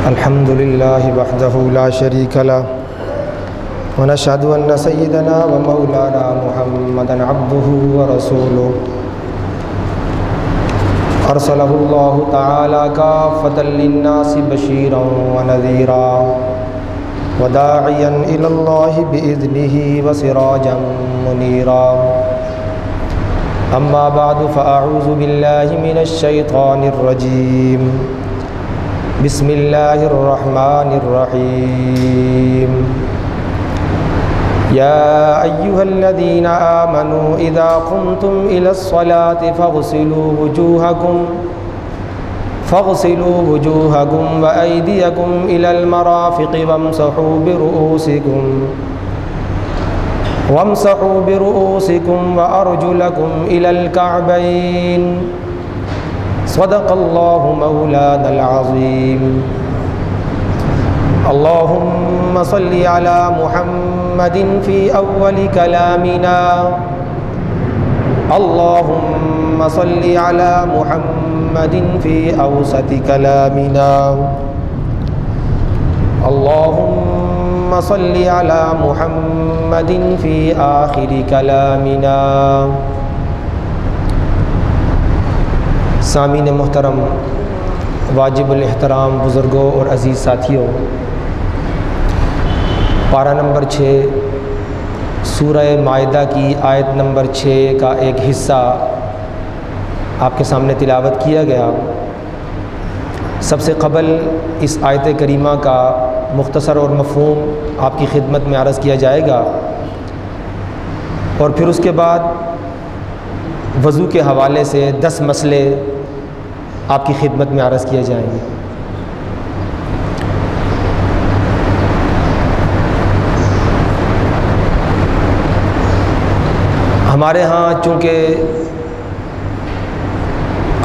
الحمد لله وحده لا شريك له ونشهد أن سيدنا ومولانا محمدا عبده ورسوله أرسله الله تعالى كافة للناس بشيرا ونذيرا وداعيا إلى الله بإذنه وسراجا منيرا أما بعد فأعوذ بالله من الشيطان الرجيم بسم الله الرحمن الرحيم يا أيها الذين آمنوا إذا قمتم إلى الصلاة فاغسلوا وجوهكم وأيديكم إلى المرافق وامسحوا برؤوسكم وأرجلكم إلى الكعبين صدق الله مولانا العظيم اللهم صل على محمد في أول كلامنا اللهم صل على محمد في أوسط كلامنا اللهم صل على محمد في آخر كلامنا. سامعین محترم، واجب الاحترام بزرگوں اور عزیز ساتھیوں، پارہ نمبر 6 سورہ مائدہ کی آیت نمبر 6 کا ایک حصہ آپ کے سامنے تلاوت کیا گیا۔ سب سے قبل اس آیت کریمہ کا مختصر اور مفہوم آپ کی خدمت میں عرض کیا جائے گا، اور پھر اس کے بعد وضو کے حوالے سے 10 مسئلے آپ کی خدمت میں عرض کیے جائیں گے۔ ہمارے ہاں چونکہ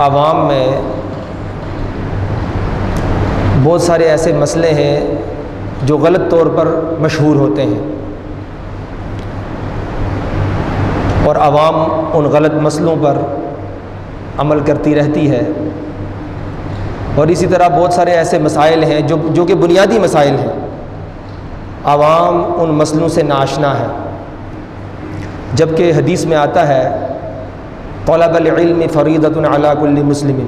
عوام میں بہت سارے ایسے مسئلے ہیں جو غلط طور پر مشہور ہوتے ہیں، اور عوام ان غلط مسئلوں پر عمل کرتی رہتی ہے، اور اسی طرح بہت سارے ایسے مسائل ہیں جو کہ بنیادی مسائل ہیں، عوام ان مسئلوں سے ناآشنا ہے، جبکہ حدیث میں آتا ہے طلب العلم فریضۃ علی کل مسلم،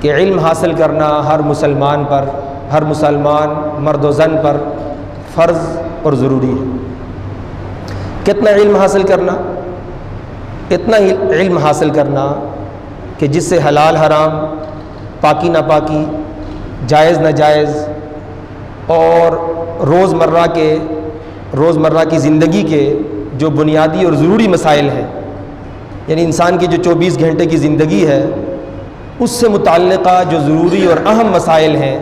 کہ علم حاصل کرنا ہر مسلمان مرد و زن پر فرض اور ضروری ہے۔ کتنا علم حاصل کرنا؟ اتنا ہی علم حاصل کرنا کہ جس سے حلال حرام، پاکی ناپاکی، جائز ناجائز اور روزمرہ کی زندگی کے جو بنیادی اور ضروری مسائل ہیں، یعنی انسان کی جو 24 گھنٹے کی زندگی ہے اس سے متعلقہ جو ضروری اور اہم مسائل ہیں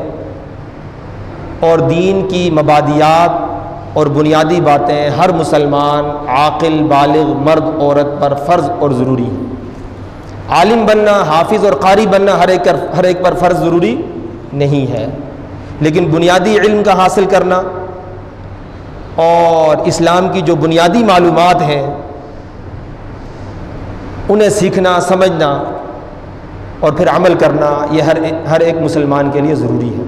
اور دین کی مبادیات اور بنیادی باتیں ہر مسلمان عاقل بالغ مرد عورت پر فرض اور ضروری ہے۔ عالم بننا، حافظ اور قاری بننا ہر ایک پر فرض ضروری نہیں ہے، لیکن بنیادی علم کا حاصل کرنا اور اسلام کی جو بنیادی معلومات ہیں انہیں سیکھنا، سمجھنا اور پھر عمل کرنا، یہ ہر ایک مسلمان کے لیے ضروری ہے۔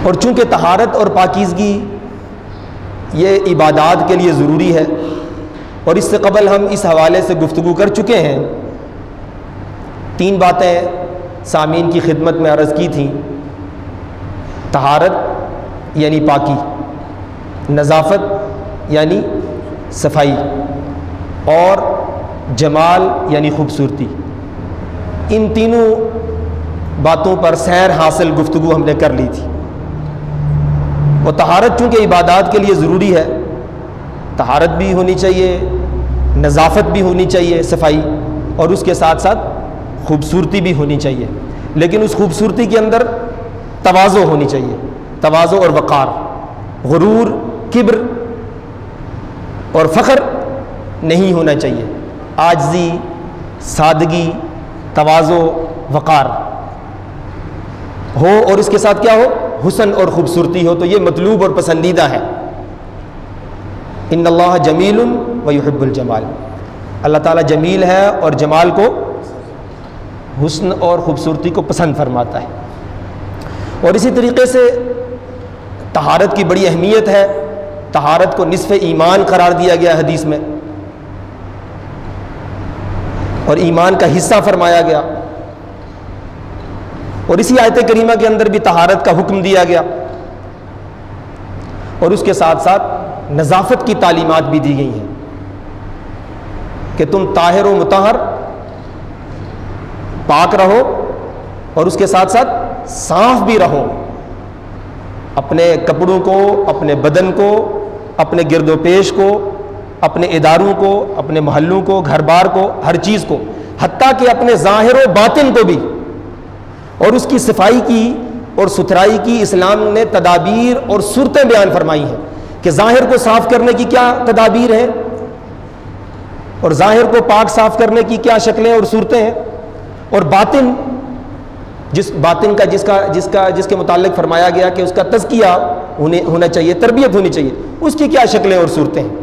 اور چونکہ طہارت اور پاکیزگی یہ عبادات کے لیے ضروری ہے، اور اس سے قبل ہم اس حوالے سے گفتگو کر چکے ہیں، 3 باتیں سامعین کی خدمت میں عرض کی تھیں: طہارت یعنی پاکی، نظافت یعنی صفائی، اور جمال یعنی خوبصورتی۔ ان تینوں باتوں پر سیر حاصل گفتگو ہم نے کر لی تھی۔ وہ طہارت چونکہ عبادات کے لیے ضروری ہے، طہارت بھی ہونی چاہیے، نظافت بھی ہونی چاہیے، صفائی، اور اس کے ساتھ ساتھ خوبصورتی بھی ہونی چاہیے، لیکن اس خوبصورتی کے اندر تواضع ہونی چاہیے، تواضع اور وقار، غرور، کبر اور فخر نہیں ہونا چاہیے، عاجزی، سادگی، تواضع، وقار ہو، اور اس کے ساتھ کیا ہو؟ حسن اور خوبصورتی ہو، تو یہ مطلوب اور پسندیدہ ہے۔ ان اللہ جمیل ویحب الجمال، اللہ تعالیٰ جمیل ہے اور جمال کو حسن اور خوبصورتی کو پسند فرماتا ہے. اور اسی طریقے سے طہارت کی بڑی اہمیت ہے. طہارت کو نصف ایمان قرار دیا گیا حدیث میں، اور ایمان کا حصہ فرمایا گیا. اور اسی آیت کریمہ کے اندر بھی طہارت کا حکم دیا گیا، اور اس کے ساتھ ساتھ نظافت کی تعلیمات بھی دی گئی ہیں کہ تم طاہر و مطہر پاک رہو، اور اس کے ساتھ ساتھ صاف بھی رہو. اپنے کپڑوں کو، اپنے بدن کو، اپنے گرد و پیش کو، اپنے اداروں کو، اپنے محلوں کو، گھر بار کو، ہر چیز کو، حتیٰ کہ اپنے ظاہر و باطن کو بھی. اور اس کی صفائی کی اور ستھرائی کی اسلام نے تدابیر اور صورتیں بیان فرمائی ہیں کہ ظاہر کو صاف کرنے کی کیا تدابیر ہیں، اور ظاہر کو پاک صاف کرنے کی کیا شکلیں اور صورتیں ہیں، اور باطن جس کے متعلق فرمایا گیا کہ اس کا تزکیہ ہونا چاہیے، تربیت ہونی چاہیے، اس کی کیا شکلیں اور صورتیں ہیں.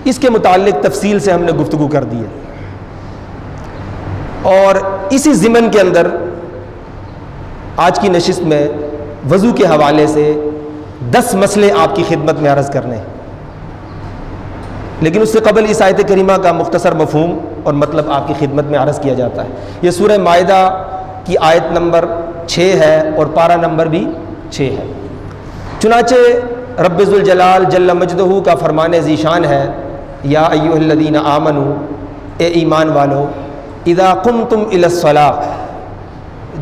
اس کے متعلق تفصیل سے ہم نے گفتگو کر دی ہے. اور اسی ضمن کے اندر آج کی نشست میں وضو کے حوالے سے 10 مسئلے آپ کی خدمت میں عرض کرنے ہیں. لیکن اس سے قبل اس آیت کریمہ کا مختصر مفہوم اور مطلب آپ کی خدمت میں عرض کیا جاتا ہے. یہ سورہ مائدہ کی آیت نمبر 6 ہے اور پارہ نمبر بھی 6 ہے. چنانچہ رب ذوالجلال جل مجدہ کا فرمان ذیشان ہے، یا ایھا الذین آمنوا، اے ایمان والو، اذا قمتم الی الصلاۃ،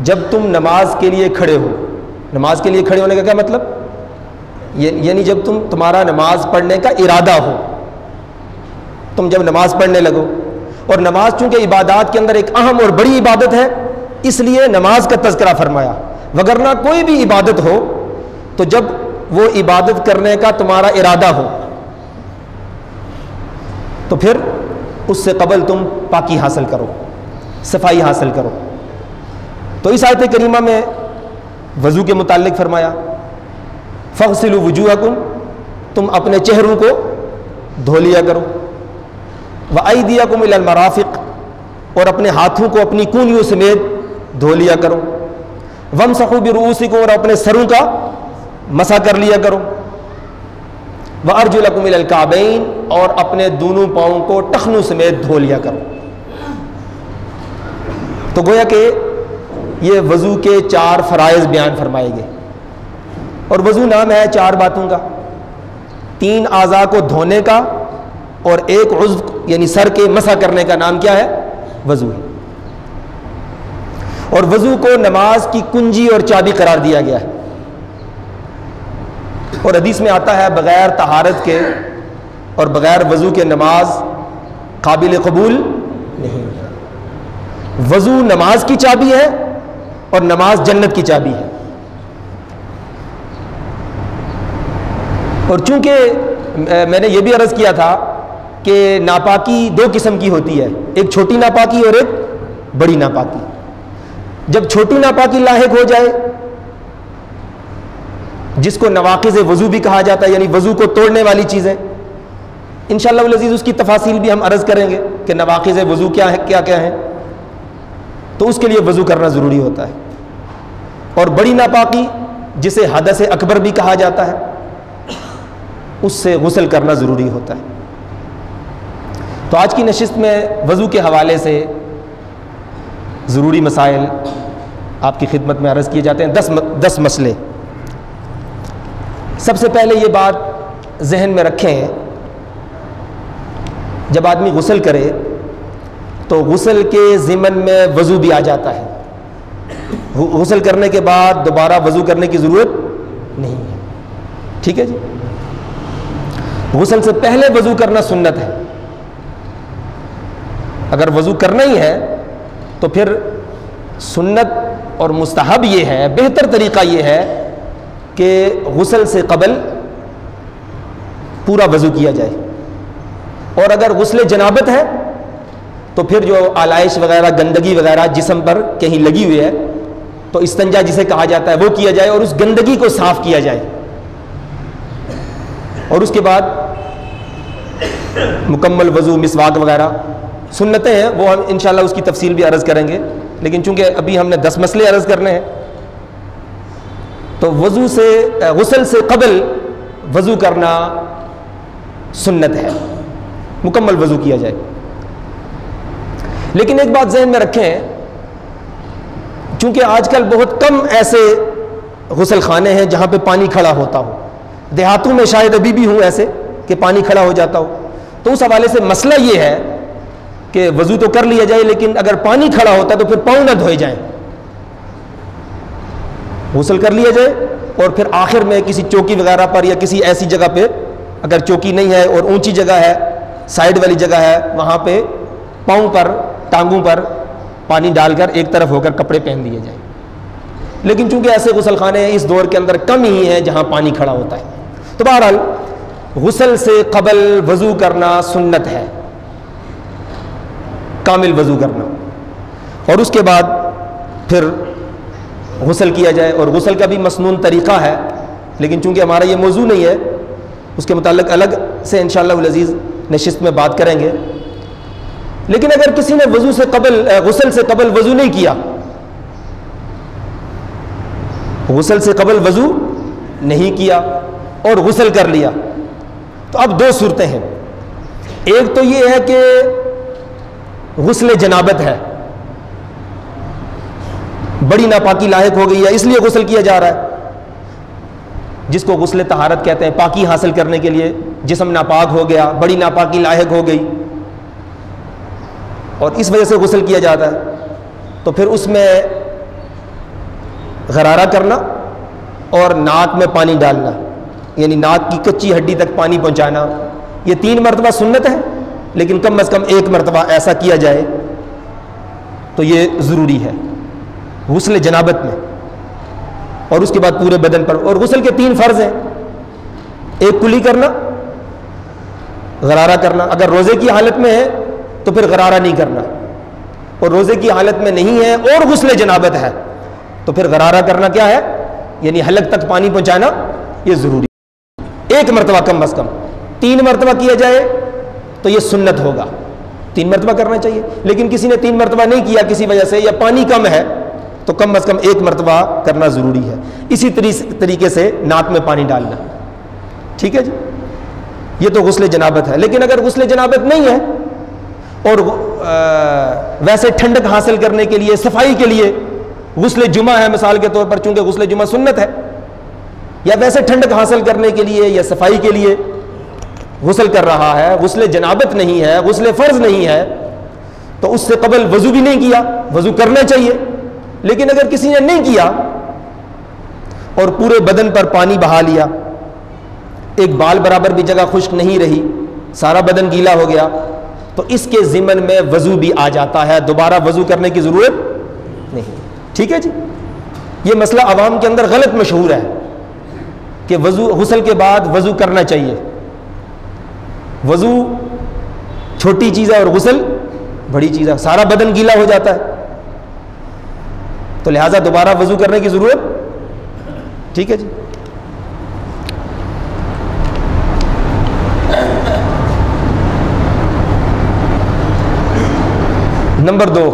جب تم نماز کے لیے کھڑے ہو. نماز کے لیے کھڑے ہونے کا کیا مطلب؟ یعنی جب تمہارا نماز پڑھنے کا ارادہ ہو، تم جب نماز پڑھنے لگو. اور نماز چونکہ عبادات کے اندر ایک اہم اور بڑی عبادت ہے، اس لیے نماز کا تذکرہ فرمایا. وگرنہ کوئی بھی عبادت ہو تو جب وہ عبادت کرنے کا تمہارا ارادہ ہو تو پھر اس سے قبل تم پاکی حاصل کرو، صفائی حاصل کرو. تو اس آیت کریمہ میں وضو کے متعلق فرمایا، فاغسلوا وجوہکم، تم اپنے چہروں کو دھو لیا کرو، وایدیکم الی المرافق، اور اپنے ہاتھوں کو اپنی کونیوں سمیت دھو لیا کرو، وامسحوا برؤوسکم، اور اپنے سروں کا مسح کر لیا کرو، وارجلکم الی الکعبین، اور اپنے دونوں پاؤں کو ٹخنوں سمیت دھو لیا کرو. تو گویا کہ یہ وضو کے 4 فرائض بیان فرمائے گئے. اور وضو نام ہے 4 باتوں کا، 3 اعضاء کو دھونے کا، اور ایک عضو یعنی سر کے مسح کرنے کا نام کیا ہے؟ وضو ہے. اور وضو کو نماز کی کنجی اور چابی قرار دیا گیا ہے. اور حدیث میں آتا ہے بغیر طہارت کے اور بغیر وضو کے نماز قابل قبول نہیں ہے. وضو نماز کی چابی ہے اور نماز جنت کی چابی ہے. اور چونکہ میں نے یہ بھی عرض کیا تھا کہ ناپاکی 2 قسم کی ہوتی ہے، ایک چھوٹی ناپاکی اور ایک بڑی ناپاکی. جب چھوٹی ناپاکی لاحق ہو جائے، جس کو نواقض وضو بھی کہا جاتا ہے، یعنی وضو کو توڑنے والی چیزیں، انشاءاللہ العزیز اس کی تفاصیل بھی ہم عرض کریں گے کہ نواقض وضو کیا ہیں. تو اس کے لیے وضو کرنا ضروری ہوتا ہے. اور بڑی ناپاکی جسے حدث اکبر بھی کہا جاتا ہے، اس سے غسل کرنا ضروری ہوتا ہے. تو آج کی نشست میں وضو کے حوالے سے ضروری مسائل آپ کی خدمت میں عرض کیے جاتے ہیں. 10 مسئلے. سب سے پہلے یہ بات ذہن میں رکھیں، جب آدمی غسل کرے تو غسل کے ضمن میں وضو بھی آ جاتا ہے. غسل کرنے کے بعد دوبارہ وضو کرنے کی ضرورت نہیں ہے. ٹھیک ہے جی. غسل سے پہلے وضو کرنا سنت ہے. اگر وضو کرنا ہی ہے تو پھر سنت اور مستحب یہ ہے، بہتر طریقہ یہ ہے کہ غسل سے قبل پورا وضو کیا جائے. اور اگر غسل جنابت ہے تو پھر جو آلائش وغیرہ گندگی وغیرہ جسم پر کہیں لگی ہوئی ہے تو استنجا جسے کہا جاتا ہے وہ کیا جائے اور اس گندگی کو صاف کیا جائے. اور اس کے بعد مکمل وضو، مسواک وغیرہ سنتیں ہیں، وہ ہم انشاءاللہ اس کی تفصیل بھی عرض کریں گے. لیکن چونکہ ابھی ہم نے 10 مسئلے عرض کرنے ہیں، تو غسل سے قبل وضو کرنا سنت ہے، مکمل وضو کیا جائے۔ لیکن ایک بات ذہن میں رکھیں، چونکہ آج کل بہت کم ایسے غسل خانے ہیں جہاں پہ پانی کھڑا ہوتا ہو، دیہاتوں میں شاید ابھی بھی ہوں ایسے کہ پانی کھڑا ہو جاتا ہو، تو اس حوالے سے مسئلہ یہ ہے کہ وضو تو کر لیا جائے، لیکن اگر پانی کھڑا ہوتا ہے تو پھر پاؤں نہ دھوئے جائیں، غسل کر لیا جائے، اور پھر آخر میں کسی چوکی وغیرہ پر یا کسی ایسی جگہ پہ، اگر چوکی نہیں ہے اور اونچی جگہ ہے، سائڈ والی جگہ ہے، وہاں پہ پاؤں پر، ٹانگوں پر پانی ڈال کر ایک طرف ہو کر کپڑے پہن دیے جائیں۔ لیکن چونکہ ایسے غسل خانے اس دور کے اندر کم ہی ہیں جہاں پانی کھڑا ہوتا ہے، تو بہرحال غسل سے قبل وضو کرنا سنت ہے، کامل وضو کرنا، اور اس کے بعد پھر غسل کیا جائے۔ اور غسل کا بھی مسنون طریقہ ہے، لیکن چونکہ ہمارا یہ موضوع نہیں ہے، اس کے متعلق الگ سے انشاءاللہ العزیز نشست میں بات کریں گے۔ لیکن اگر کسی نے غسل سے قبل وضو نہیں کیا، غسل سے قبل وضو نہیں کیا اور غسل کر لیا، تو اب 2 صورتیں ہیں۔ ایک تو یہ ہے کہ غسل جنابت ہے، بڑی ناپاکی لاحق ہو گئی ہے اس لیے غسل کیا جا رہا ہے، جس کو غسل طہارت کہتے ہیں، پاکی حاصل کرنے کے لیے جسم ناپاک ہو گیا، بڑی ناپاکی لاحق ہو گئی اور اس وجہ سے غسل کیا جاتا ہے، تو پھر اس میں غرارہ کرنا اور ناک میں پانی ڈالنا، یعنی ناک کی کچی ہڈی تک پانی پہنچانا، یہ 3 مرتبہ سنت ہے، لیکن کم از کم 1 مرتبہ ایسا کیا جائے تو یہ ضروری ہے غسل جنابت میں، اور اس کے بعد پورے بدن پر۔ اور غسل کے 3 فرض ہیں، ایک کلی کرنا، غرارہ کرنا، اگر روزے کی حالت میں ہے تو پھر غرارہ نہیں کرنا، اور روزے کی حالت میں نہیں ہے اور غسل جنابت ہے تو پھر غرارہ کرنا کیا ہے، یعنی حلق تک پانی پہنچانا، یہ ضروری ہے، 1 مرتبہ کم از کم۔ 3 مرتبہ کیا جائے تو یہ سنت ہوگا، 3 مرتبہ کرنا چاہیے، لیکن کسی نے 3 مرتبہ نہیں کیا کسی وجہ سے، یا پانی کم ہے، تو کم از کم 1 مرتبہ کرنا ضروری ہے۔ اسی طریقے سے ناک میں پانی ڈالنا، ٹھیک ہے جی، یہ تو غسل جنابت ہے۔ لیکن اگر غسل جنابت نہیں ہے اور ویسے ٹھنڈک حاصل کرنے کے لیے، صفائی کے لیے غسل جمعہ ہے مثال کے طور پر، چونکہ غسل جمعہ سنت ہے، یا ویسے ٹھنڈک حاصل کرنے کے لیے یا صفائی کے لیے غسل کر رہا ہے، غسل جنابت نہیں ہے، غسل فرض نہیں ہے، تو اس سے قبل وضو بھی نہیں کیا، وضو کرنا چاہیے۔ لیکن اگر کسی نے نہیں کیا اور پورے بدن پر پانی بہا لیا، ایک بال برابر بھی جگہ خشک نہیں رہی، سارا بدن گیلا ہو گیا، تو اس کے ضمن میں وضو بھی آ جاتا ہے، دوبارہ وضو کرنے کی ضرورت نہیں، ٹھیک ہے جی۔ یہ مسئلہ عوام کے اندر غلط مشہور ہے کہ غسل کے بعد وضو کرنا چاہیے، وضو چھوٹی چیز ہے اور غسل بڑی چیز ہے، سارا بدن گیلا ہو جاتا ہے، تو لہٰذا دوبارہ وضو کرنے کی ضرورت، ٹھیک ہے جی۔ نمبر 2،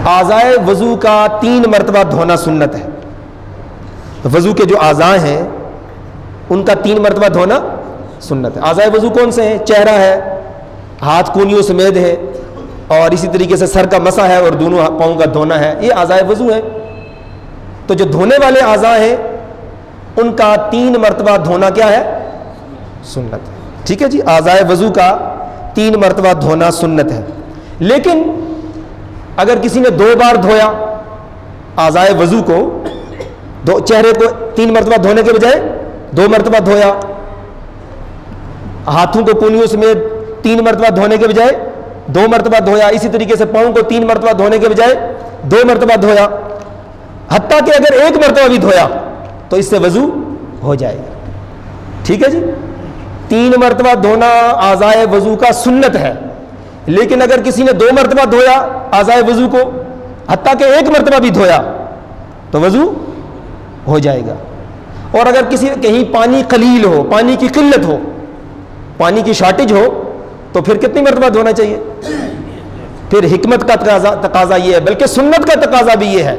اعضائے وضو کا 3 مرتبہ دھونا سنت ہے۔ وضو کے جو اعضاء ہیں ان کا 3 مرتبہ دھونا سنت ہے۔ اعضائے وضو کون سے ہیں؟ چہرہ ہے، ہاتھ کونیوں سمیت ہے، اور اسی طریقے سے سر کا مسح ہے اور دونوں پاؤں کا دھونا ہے، یہ اعضائے وضو ہیں۔ تو جو دھونے والے اعضاء ہیں ان کا 3 مرتبہ دھونا کیا ہے؟ سنت ہے، ٹھیک ہے جی۔ اعضائے وضو کا 3 مرتبہ دھونا سنت ہے، لیکن اگر کسی نے 2 بار دھویا اعضائے وضو کو، چہرے کو 3 مرتبہ دھونے کے بجائے 2 مرتبہ دھویا، ہاتھوں کو کونیوں سمیت 3 مرتبہ دھونے کے بجائے 2 مرتبہ دھویا، اسی طریقے سے پاؤں کو 3 مرتبہ دھونے کے بجائے 2 مرتبہ دھویا، حتیٰ کہ اگر 1 مرتبہ بھی دھویا تو اس سے وضو ہو جائے گا، ٹھیک ہے جی۔ 3 مرتبہ دھونا اعضائے وضو کا سنت ہے، لیکن اگر کسی نے 2 مرتبہ دھویا اعضائے وضو کو، حتیٰ کہ 1 مرتبہ بھی دھویا تو وضو ہو جائے گا۔ اور اگر کہیں پانی قلیل ہو، پانی کی قلت ہو، پانی کی شارٹیج ہو، تو پھر کتنی مرتبہ دھونا چاہیے؟ پھر حکمت کا تقاضا یہ ہے، بلکہ سنت کا تقاضا بھی یہ ہے.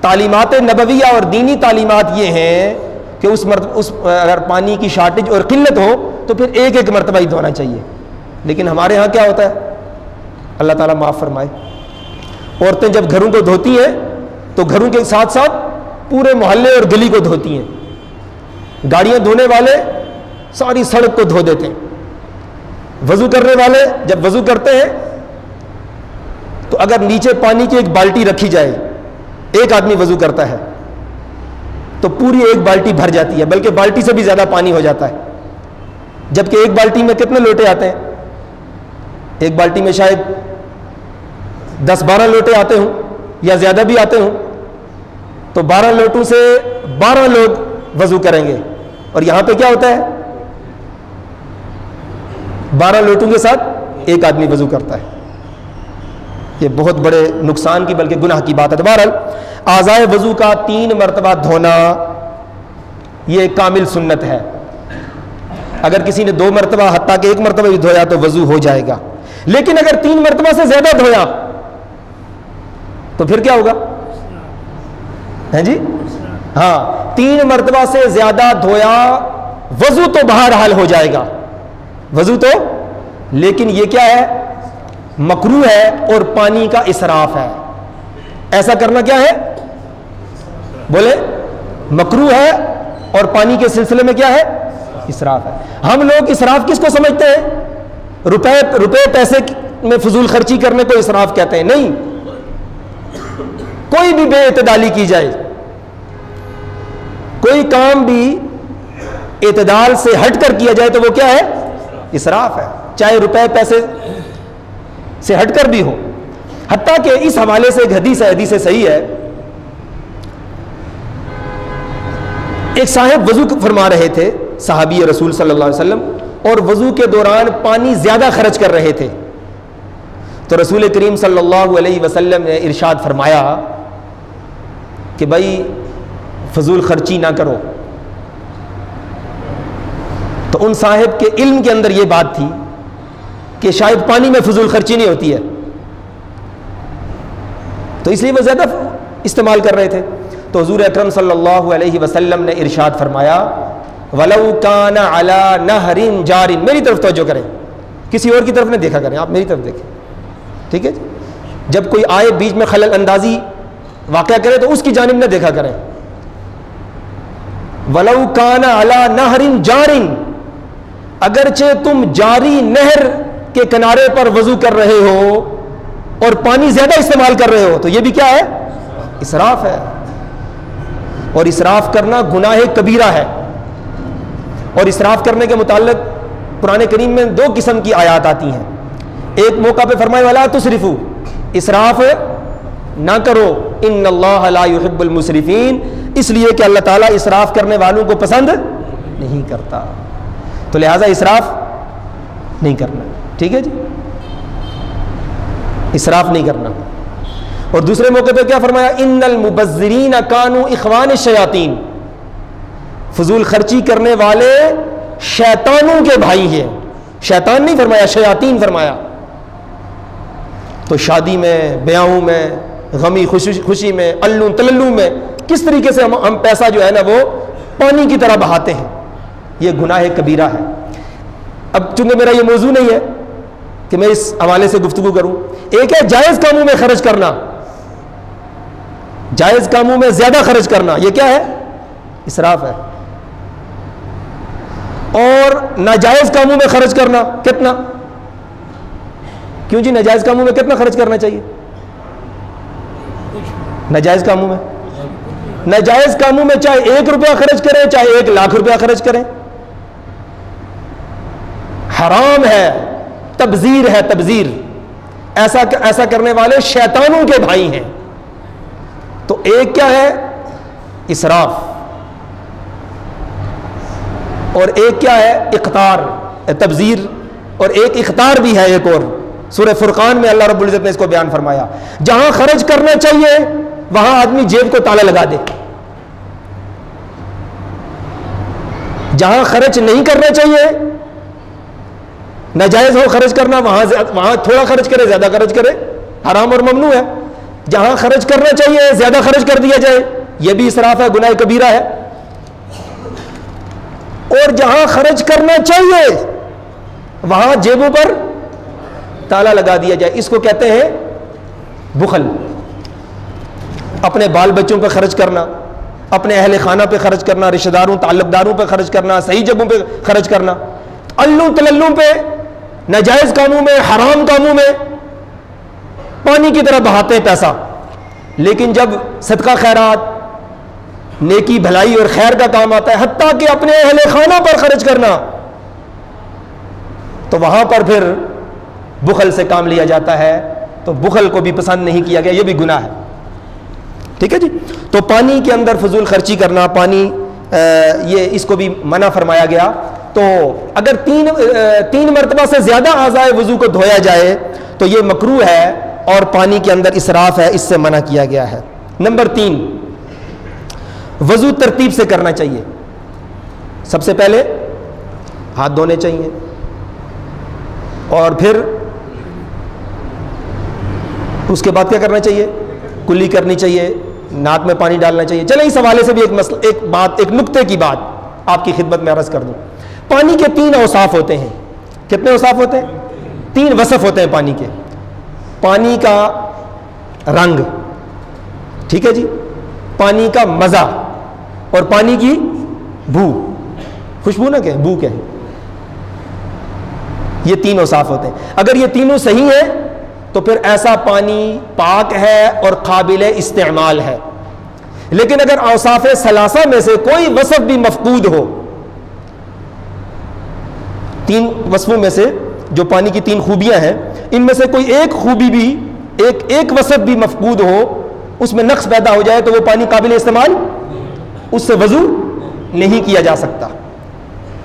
تعلیمات نبویہ اور دینی تعلیمات یہ ہیں کہ اگر پانی کی شارٹیج اور قلت ہو تو پھر ایک ایک مرتبہ ہی دھونا چاہیے. لیکن ہمارے ہاں کیا ہوتا ہے، اللہ تعالیٰ معاف فرمائے، عورتیں جب گھروں کو دھوتی ہیں تو گھروں کے ساتھ ساتھ پورے محلے اور گلی کو دھوتی ہیں. گاڑیاں دھونے والے ساری سڑک کو دھو دیتے ہیں. وضو کرنے والے جب وضو کرتے ہیں تو اگر نیچے پانی کی ایک بالٹی رکھی جائے، ایک آدمی وضو کرتا ہے تو پوری ایک بالٹی بھر جاتی ہے، بلکہ بالٹی سے بھی زیادہ پانی ہو جاتا ہے. جبکہ ایک بالٹی میں کتنے لوٹے آتے ہیں؟ ایک بالٹی میں شاید 10-12 لوٹے آتے ہوں یا زیادہ بھی آتے ہوں. تو 12 لوٹوں سے 12 لوگ وضو کریں گے، اور یہاں پہ کیا ہوتا ہے، 12 لوٹوں کے ساتھ ایک آدمی وضو کرتا ہے. یہ بہت بڑے نقصان کی بلکہ گناہ کی بات ہے. بہرحال اعضائے وضو کا 3 مرتبہ دھونا یہ کامل سنت ہے. اگر کسی نے 2 مرتبہ حتیٰ کہ 1 مرتبہ بھی دھویا تو وضو ہو جائے گا. لیکن اگر 3 مرتبہ سے زیادہ دھویا تو پھر کیا ہوگا؟ ہیں جی؟ ہاں، 3 مرتبہ سے زیادہ دھویا وضو تو بہرحال ہو جائے گا، وضو تو، لیکن یہ کیا ہے، مکروہ ہے اور پانی کا اسراف ہے. ایسا کرنا کیا ہے؟ بولے، مکروہ ہے اور پانی کے سلسلے میں کیا ہے؟ اسراف ہے. ہم لوگ اسراف کس کو سمجھتے ہیں؟ روپے پیسے میں فضول خرچی کرنے کو اسراف کہتے ہیں. نہیں، کوئی بھی بے اعتدالی کی جائے، کوئی کام بھی اعتدال سے ہٹ کر کیا جائے تو وہ کیا ہے؟ اسراف ہے، چاہے روپے پیسے سے ہٹ کر بھی ہو. حتیٰ کہ اس حوالے سے ایک حدیث صحیح ہے. ایک صاحب وضو فرما رہے تھے، صحابی رسول صلی اللہ علیہ وسلم، اور وضو کے دوران پانی زیادہ خرچ کر رہے تھے. تو رسول کریم صلی اللہ علیہ وسلم نے ارشاد فرمایا کہ بھائی فضول خرچی نہ کرو. تو ان صاحب کے علم کے اندر یہ بات تھی کہ شاید پانی میں فضول خرچی نہیں ہوتی ہے، تو اس لیے وہ زیادہ استعمال کر رہے تھے. تو حضور اکرم صلی اللہ علیہ وسلم نے ارشاد فرمایا وَلَوْ كَانَ عَلَى نَهْرٍ جَارٍ. میری طرف توجہ کریں، کسی اور کی طرف نہ دیکھا کریں، آپ میری طرف دیکھیں، ٹھیک ہے جی؟ جب کوئی آئے بیچ میں خلل اندازی واقعہ کرے تو اس کی جانب نہ دیکھا کریں. وَلَوْ كَانَ عَلَى نَهْرٍ جَارٍ، اگرچہ تم جاری نہر کے کنارے پر وضو کر رہے ہو اور پانی زیادہ استعمال کر رہے ہو تو یہ بھی کیا ہے؟ اسراف ہے. اور اسراف کرنا گناہ کبیرہ ہے. اور اسراف کرنے کے متعلق قرآن کریم میں 2 قسم کی آیات آتی ہیں. ایک موقع پہ فرمائے والا تسرفو، اسراف نہ کرو، ان اللہ لا يحب المسرفین، اس لیے کہ اللہ تعالیٰ اسراف کرنے والوں کو پسند نہیں کرتا. تو لہٰذا اسراف نہیں کرنا، ٹھیک ہے جی؟ اسراف نہیں کرنا. اور دوسرے موقع پہ کیا فرمایا؟ ان المبذرین کانوا اخوان الشیاطین، فضول خرچی کرنے والے شیطانوں کے بھائی ہیں. شیطان نہیں فرمایا، شیاطین فرمایا. تو شادی میں، بیاہوں میں، غمی خوشی میں، الو تللو میں کس طریقے سے ہم پیسہ جو ہے نا وہ پانی کی طرح بہاتے ہیں، یہ گناہ کبیرہ ہے. اب چونکہ میرا یہ موضوع نہیں ہے کہ میں اس حوالے سے گفتگو کروں. ایک ہے جائز کاموں میں خرچ کرنا، جائز کاموں میں زیادہ خرچ کرنا، یہ کیا ہے؟ اسراف ہے. اور ناجائز کاموں میں خرچ کرنا، کتنا؟ کیوں جی ناجائز کاموں میں کتنا خرچ کرنا چاہیے؟ ناجائز کاموں میں، ناجائز کاموں میں چاہے 1 روپیہ خرچ کریں چاہے 1 لاکھ روپیہ خرچ کریں، حرام ہے، تبذیر ہے، تبذیر. ایسا کرنے والے شیطانوں کے بھائی ہیں. تو ایک کیا ہے؟ اسراف، اور ایک کیا ہے؟ اقتار، تبذیر. اور ایک اقتار بھی ہے، ایک اور سورہ فرقان میں اللہ رب العزت نے اس کو بیان فرمایا، جہاں خرچ کرنا چاہیے وہاں آدمی جیب کو تالا لگا دے، جہاں خرچ نہیں کرنا چاہیے ناجائز ہو خرچ کرنا، وہاں تھوڑا خرچ کرے، زیادہ خرچ کرے، حرام اور ممنوع ہے. جہاں خرچ کرنا چاہیے زیادہ خرچ کر دیا جائے، یہ بھی اسراف ہے، گناہ کبیرہ ہے. اور جہاں خرچ کرنا چاہیے وہاں جیبوں پر تالا لگا دیا جائے، اس کو کہتے ہیں بخل. اپنے بال بچوں پہ خرچ کرنا، اپنے اہل خانہ پہ خرچ کرنا، رشتہ داروں تعلق داروں پہ خرچ کرنا، صحیح جگہوں پہ خرچ کرنا، الوں تللوں پہ، ناجائز کاموں میں، حرام کاموں میں پانی کی طرح بہاتے ہیں پیسہ. لیکن جب صدقہ خیرات، نیکی بھلائی اور خیر کا کام آتا ہے، حتیٰ کہ اپنے اہل خانہ پر خرچ کرنا، تو وہاں پر پھر بخل سے کام لیا جاتا ہے. تو بخل کو بھی پسند نہیں کیا گیا، یہ بھی گناہ ہے. ٹھیک ہے جی. تو پانی کے اندر فضول خرچی کرنا، پانی یہ اس کو بھی منع فرمایا گیا. تو اگر تین مرتبہ سے زیادہ اعضائے وضو کو دھویا جائے تو یہ مکروہ ہے اور پانی کے اندر اسراف ہے، اس سے منع کیا گیا ہے. نمبر 3، وضو ترتیب سے کرنا چاہیے. سب سے پہلے ہاتھ دھونے چاہیے، اور پھر اس کے بعد کیا کرنا چاہیے؟ کلی کرنی چاہیے، ناک میں پانی ڈالنا چاہیے. چلیں اس حوالے سے بھی ایک نقطے کی بات آپ کی خدمت میں عرض کر دوں. پانی کے 3 اوصاف ہوتے ہیں. کتنے اوصاف ہوتے ہیں؟ 3 وصف ہوتے ہیں پانی کے. پانی کا رنگ، ٹھیک ہے جی، پانی کا مزہ، اور پانی کی بو. خوشبو نہ کہیں، بو کہیں. یہ 3 اوصاف ہوتے ہیں. اگر یہ تینوں صحیح ہیں تو پھر ایسا پانی پاک ہے اور قابل استعمال ہے. لیکن اگر اوصاف ثلاثہ میں سے کوئی وصف بھی مفقود ہو، 3 وصفوں میں سے جو پانی کی 3 خوبیاں ہیں، ان میں سے کوئی ایک خوبی بھی، ایک وصف بھی مفقود ہو، اس میں نقص پیدا ہو جائے تو وہ پانی قابل استعمال، اس سے وضو نہیں کیا جا سکتا.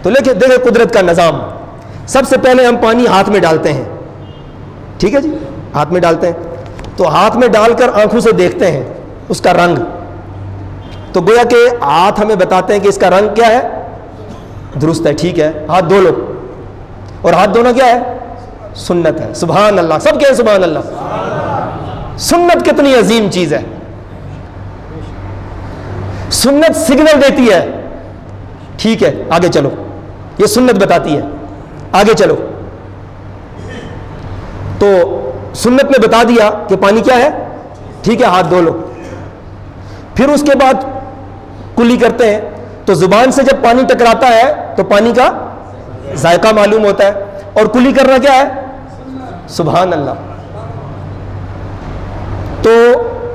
تو دیکھیں قدرت کا نظام. سب سے پہلے ہم پانی ہاتھ میں ڈالتے ہیں، ٹھیک ہے جی، ہاتھ میں ڈالتے ہیں. تو ہاتھ میں ڈال کر آنکھوں سے دیکھتے ہیں اس کا رنگ. تو گویا کہ ہاتھ ہمیں بتاتے ہیں کہ اس کا رنگ کیا ہے، درست ہے، ٹھیک ہے، ہاتھ دھو لو. اور ہاتھ دھونا کیا ہے؟ سنت ہے. سبحان اللہ، سب کہیں سبحان اللہ. سنت کتنی عظیم چیز ہے. سنت سگنل دیتی ہے، ٹھیک ہے آگے چلو. یہ سنت بتاتی ہے آگے چلو. تو سنت نے بتا دیا کہ پانی کیا ہے، ٹھیک ہے ہاتھ دھو لو. پھر اس کے بعد کلی کرتے ہیں. تو زبان سے جب پانی ٹکراتا ہے تو پانی کا ذائقہ معلوم ہوتا ہے. اور کلی کرنا کیا ہے؟ سبحان اللہ. تو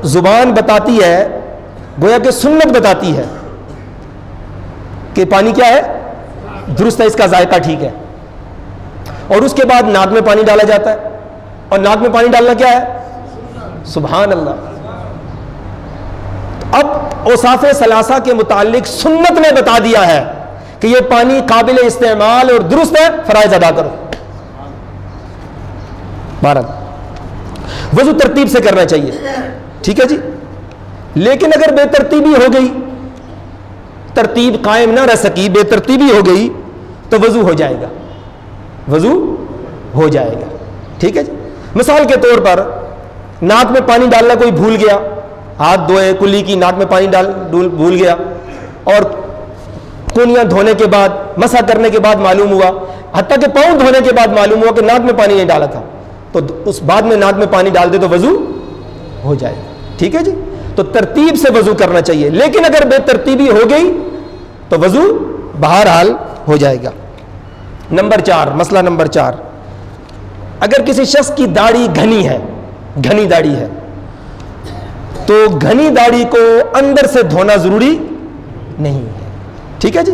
زبان بتاتی ہے، گویا کہ سنت بتاتی ہے کہ پانی کیا ہے، درست ہے، اس کا ذائقہ ٹھیک ہے. اور اس کے بعد ناک میں پانی ڈالا جاتا ہے. اور ناک میں پانی ڈالنا کیا ہے؟ سبحان اللہ. اب اوصاف ثلاثہ کے متعلق سنت نے بتا دیا ہے کہ یہ پانی قابل استعمال اور درست ہے، فرائض ادا کرو. وضو ترتیب سے کرنا چاہیے، ٹھیک ہے جی. لیکن اگر بے ترتیبی ہو گئی، ترتیب قائم نہ رہ سکی، بے ترتیبی ہو گئی تو وضو ہو جائے گا، وضو ہو جائے گا، ٹھیک ہے جی. مثال کے طور پر ناک میں پانی ڈالنا کوئی بھول گیا، ہاتھ دھوئے، کلی کی، ناک میں پانی بھول گیا، اور کونیاں دھونے کے بعد، مسح کرنے کے بعد معلوم ہوا، حتیٰ کہ پاؤں دھونے کے بعد معلوم ہوا کہ ناک میں پانی نہیں ڈالا تھا، تو اس بعد میں ناک میں پانی ڈال دے تو وضو ہو جائے گا، ٹھیک ہے جی. تو ترتیب سے وضو کرنا چاہیے. لیکن اگر بے ترتیبی ہو گئی تو وضو بہرحال ہو جائے گا. نمبر 4، مسئلہ نمبر 4، اگر کسی شخص کی داڑھی گھنی ہے، گھنی داڑھی ہے، تو گھنی داڑھی کو اندر سے دھونا ضروری نہیں ہے، ٹھیک ہے جی.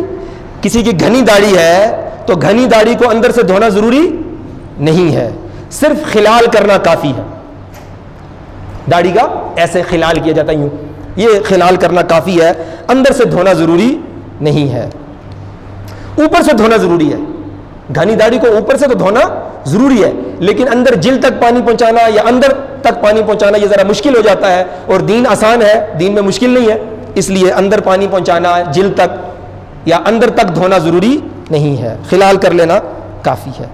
کسی کی گھنی داڑھی ہے تو گھنی داڑھی کو اندر سے دھونا ضروری نہیں ہے، صرف خلال کرنا کافی ہے. داڑھی کا ایسے خلال کیا جاتا ہے، یوں، یہ خلال کرنا کافی ہے، اندر سے دھونا ضروری نہیں ہے. اوپر سے دھونا ضروری ہے. گھنی داڑھی کو اوپر سے تو دھونا ضروری ہے، لیکن اندر جلد تک پانی پہنچانا یا اندر تک پانی پہنچانا یہ ذرا مشکل ہو جاتا ہے، اور دین آسان ہے، دین میں مشکل نہیں ہے، اس لیے اندر پانی پہنچانا، جلد تک یا اندر تک دھونا ضروری نہیں ہے، خلال کر لینا کافی ہے.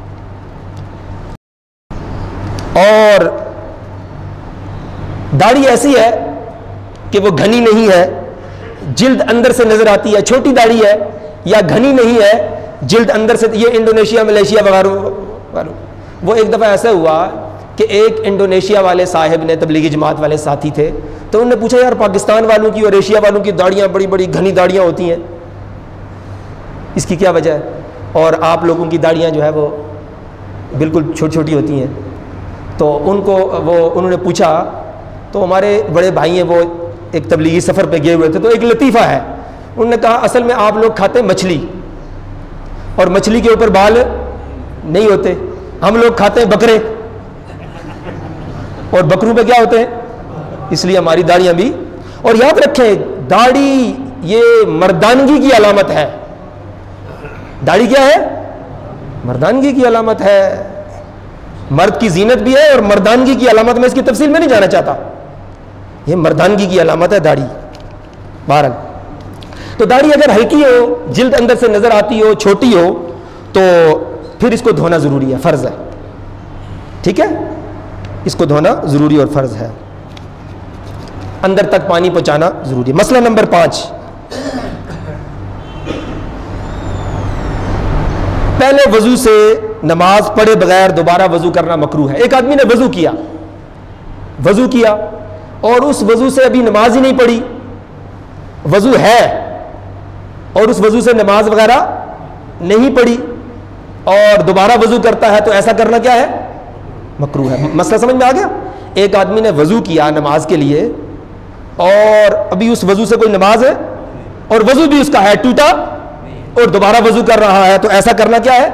داڑھی ایسی ہے کہ وہ گھنی نہیں ہے، جلد اندر سے نظر آتی ہے، چھوٹی داڑھی ہے یا گھنی نہیں ہے، جلد اندر سے. یہ انڈونیشیا ملیشیا وغیرہ. وہ ایک دفعہ ایسا ہوا کہ ایک انڈونیشیا والے صاحب نے، تبلیغی جماعت والے ساتھی تھے، تو انہوں نے پوچھا یار پاکستان والوں کی اور ایشیا والوں کی داڑیاں بڑی بڑی گھنی داڑیاں ہوتی ہیں، اس کی کیا وجہ ہے؟ اور آپ لوگوں کی داڑیاں جو ہے وہ بالکل چھوٹی چھوٹی ہوتی ہیں. تو انہوں نے پوچھا، تو ہمارے بڑے بھائی ہیں وہ ایک تبلیغی سفر پہ گئے ہوئے تھے، تو ایک لطیفہ ہے. انہوں نے کہا اصل میں آپ لوگ کھاتے مچھلی، اور مچھلی کے اوپر بال نہیں ہوتے، ہم لوگ کھاتے ہیں بکرے اور بکروں پہ کیا ہوتے ہیں، اس لیے ہماری داڑیاں بھی. اور یاد رکھیں داڑھی یہ مردانگی کی علامت ہے. داڑھی کیا ہے؟ مردانگی کی علامت ہے. مرد کی زینت بھی ہے اور مردانگی کی علامت. میں اس کی تفصیل میں نہیں جانا چاہتا، یہ مردانگی کی علامت ہے داڑھی. بہرحال تو داڑھی اگر ہلکی ہو، جلد اندر سے نظر آتی ہو، چھوٹی ہو، تو پھر اس کو دھونا ضروری ہے، فرض ہے. ٹھیک ہے، اس کو دھونا ضروری اور فرض ہے، اندر تک پانی پہنچانا ضروری ہے. مسئلہ نمبر 5، پہلے وضو سے نماز پڑھے بغیر دوبارہ وضو کرنا مکروہ ہے. ایک آدمی نے وضو کیا اور اس وضو سے ابھی نماز ہی نہیں پڑھی، وضو ہے اور اس وضو سے نماز وغیرہ نہیں پڑھی اور دوبارہ وضو کرتا ہے، تو ایسا کرنا کیا ہے؟ مکروہ ہے. مسئلہ سمجھ میں آ گیا؟ ایک آدمی نے وضو کیا نماز کے لیے اور ابھی اس وضو سے کوئی نماز ہے اور وضو بھی اس کا ہے ٹوٹا اور دوبارہ وضو کر رہا ہے، تو ایسا کرنا کیا ہے؟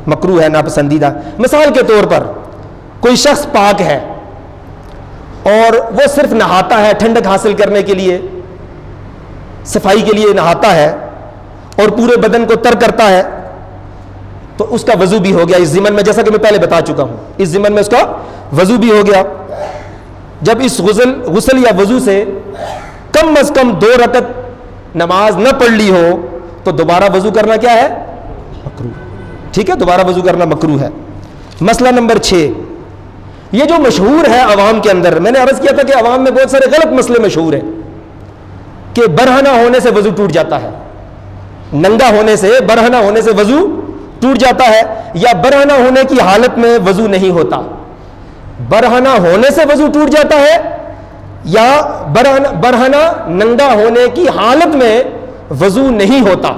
مکروہ ہے، ناپسندیدہ. مثال کے طور پر کوئی شخص پاک ہے اور وہ صرف نہاتا ہے ٹھنڈک حاصل کرنے کے لیے، صفائی کے لیے نہاتا ہے اور پورے بدن کو تر کرتا ہے، تو اس کا وضو بھی ہو گیا اس ضمن میں، جیسا کہ میں پہلے بتا چکا ہوں، اس ضمن میں اس کا وضو بھی ہو گیا. جب اس غسل یا وضو سے کم از کم 2 رکعت نماز نہ پڑھ لی ہو تو دوبارہ وضو کرنا کیا ہے؟ مکروہ. ٹھیک ہے، دوبارہ وضو کرنا مکروہ ہے. مسئلہ نمبر 6، یہ جو مشہور ہے عوام کے اندر، میں نے عرض کیا تھا کہ عوام میں بہت سارے غلط مسئلے مشہور ہیں کہ برہنہ ہونے سے وضو ٹوٹ جاتا ہے، ننگا ہونے سے، برہنہ ہونے سے وضو ٹوٹ جاتا ہے، یا برہنہ ہونے کی حالت میں وضو نہیں ہوتا. برہنہ ہونے سے وضو ٹوٹ جاتا ہے یا برہنہ ننگا ہونے کی حالت میں وضو نہیں ہوتا.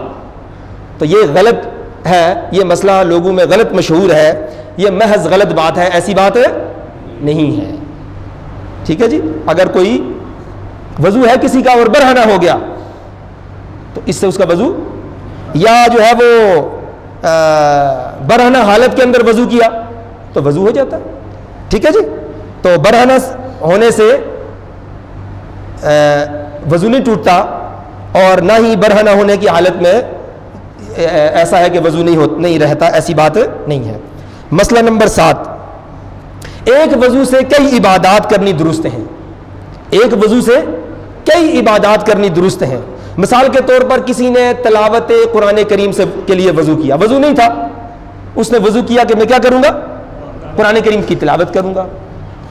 تو یہ غلط ہے، یہ مسئلہ لوگوں میں غلط مشہور ہے، یہ محض غلط بات ہے، ایسی بات نہیں ہے. ٹھیک ہے جی، اگر کوئی وضو ہے کسی کا اور برہنہ ہو گیا تو اس سے اس کا وضو، یا جو ہے وہ برہنہ حالت کے اندر وضو کیا تو وضو ہو جاتا ہے. ٹھیک ہے جی، تو برہنہ ہونے سے وضو نہیں ٹوٹتا اور نہ ہی برہنہ ہونے کی حالت میں ایسا ہے کہ وضو نہیں رہتا، ایسی بات نہیں ہے. مسئلہ نمبر 7، ایک وضو سے کئی عبادات کرنی درست ہیں. ایک وضو سے کئی عبادات کرنی درست ہیں. مثال کے طور پر کسی نے تلاوت قرآن کریم کے لیے وضو کیا، وضو نہیں تھا، اس نے وضو کیا کہ میں کیا کروں گا؟ قرآن کریم کی تلاوت کروں گا.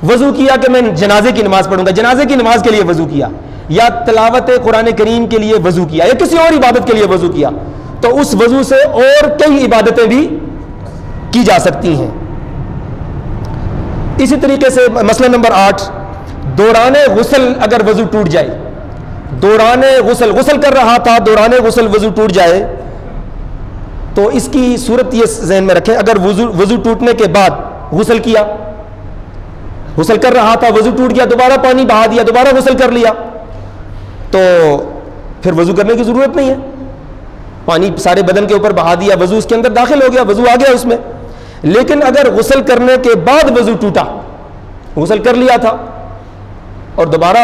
وضو کیا کہ میں جنازے کی نماز پڑھوں گا، جنازے کی نماز کے لیے وضو کیا، یا تلاوت قرآن کریم کے لیے وضو کیا، یا کسی اور عبادت کے لیے وضو کیا، تو اس وضو سے اور کئی عبادتیں بھی کی جا سکتی ہیں. اسی طریقے سے مسئلہ نمبر 8، دوران غسل اگر وضو ٹوٹ جائے، دوران غسل کر رہا تھا، دوران غسل وضو ٹوٹ جائے، تو اس کی صورت یہ ذہن میں رکھیں، اگر وضو ٹوٹنے کے بعد غسل کیا، غسل کر رہا تھا، وضو ٹوٹ گیا، دوبارہ پانی بہا دیا، دوبارہ غسل کر لیا، تو پھر وضو کرنے کی ضرورت نہیں ہے. پانی سارے بدن کے اوپر بہا دیا، وضو اس کے اندر داخل ہو گیا، وضو آ گیا اس میں. لیکن اگر غسل کرنے کے بعد وضو ٹوٹا، غسل کر لیا تھا اور دوبارہ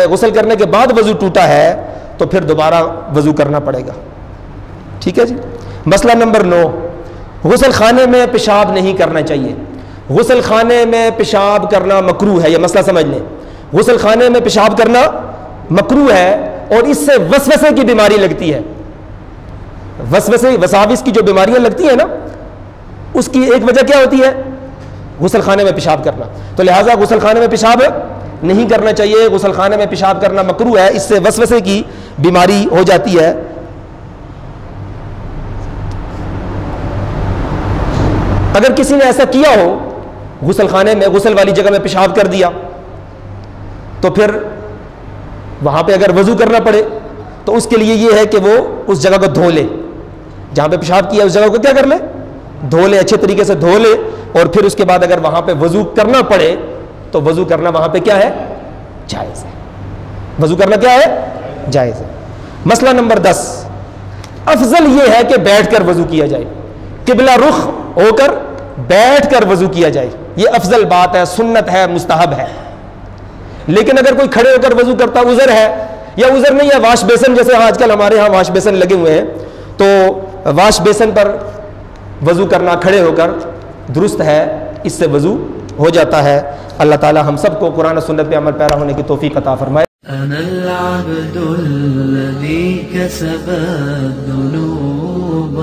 غسل کرنے کے بعد وضو ٹوٹا ہے تو پھر دوبارہ وضو کرنا پڑے گا. ٹھیک ہے جی. مسئلہ نمبر 9، غسل خانے میں پیشاب نہیں کرنا چاہیے. غسل خانے میں پیشاب کرنا مکروہ ہے، یہ مسئلہ سمجھ لیں. غسل خانے میں پیشاب کرنا مکروہ ہے اور اس سے وسوسے کی بیماری لگتی ہے. وساوس کی جو بیماریاں لگتی ہیں نا، اس کی ایک وجہ کیا ہوتی ہے؟ غسل خانے میں پیشاب کرنا. تو لہٰذا غسل خانے میں پیشاب نہیں کرنا چاہیے، غسل خانے میں پیشاب کرنا مکروہ ہے، اس سے وسوسے کی بیماری ہو جاتی ہے۔ اگر کسی نے ایسا کیا ہو، غسل خانے میں غسل والی جگہ میں پیشاب کر دیا، تو پھر وہاں پہ اگر وضو کرنا پڑے تو اس کے لیے یہ ہے کہ وہ اس جگہ کو دھو لے، جہاں پہ پیشاب کیا اس جگہ کو کیا کر لے، دھو لے، اچھے طریقے سے دھو لے، اور پھر اس کے بعد اگر وہاں پہ وضو کرنا پڑے تو وضو کرنا وہاں پہ کیا ہے، جائز ہے، وضو کرنا کیا ہے، جائز ہے۔ مسئلہ نمبر 10، افضل یہ ہے کہ بیٹھ کر وضو کیا جائے، قبلہ رخ ہو کر بیٹھ کر وضو کیا جائے، یہ افضل بات ہے، سنت ہے، مستحب ہے۔ لیکن اگر کوئی کھڑے ہو کر وضو کرتا عذر ہے، یا عذر نہیں ہے، واش بیسن جیسے آج کل ہمارے ہاں واش بیسن لگے ہوئے ہیں، تو واش بیسن پر وضو کرنا کھڑے ہو کر درست ہے، اس سے وضو ہو جاتا ہے۔ اللہ تعالی ہم سب کو قرآن و سنت پہ عمل پیرا ہونے کی توفیق عطا فرمائے۔ أنا العبد الذي كسب الذنوب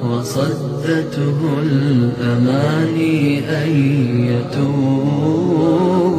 وصدته الأماني أن يتوب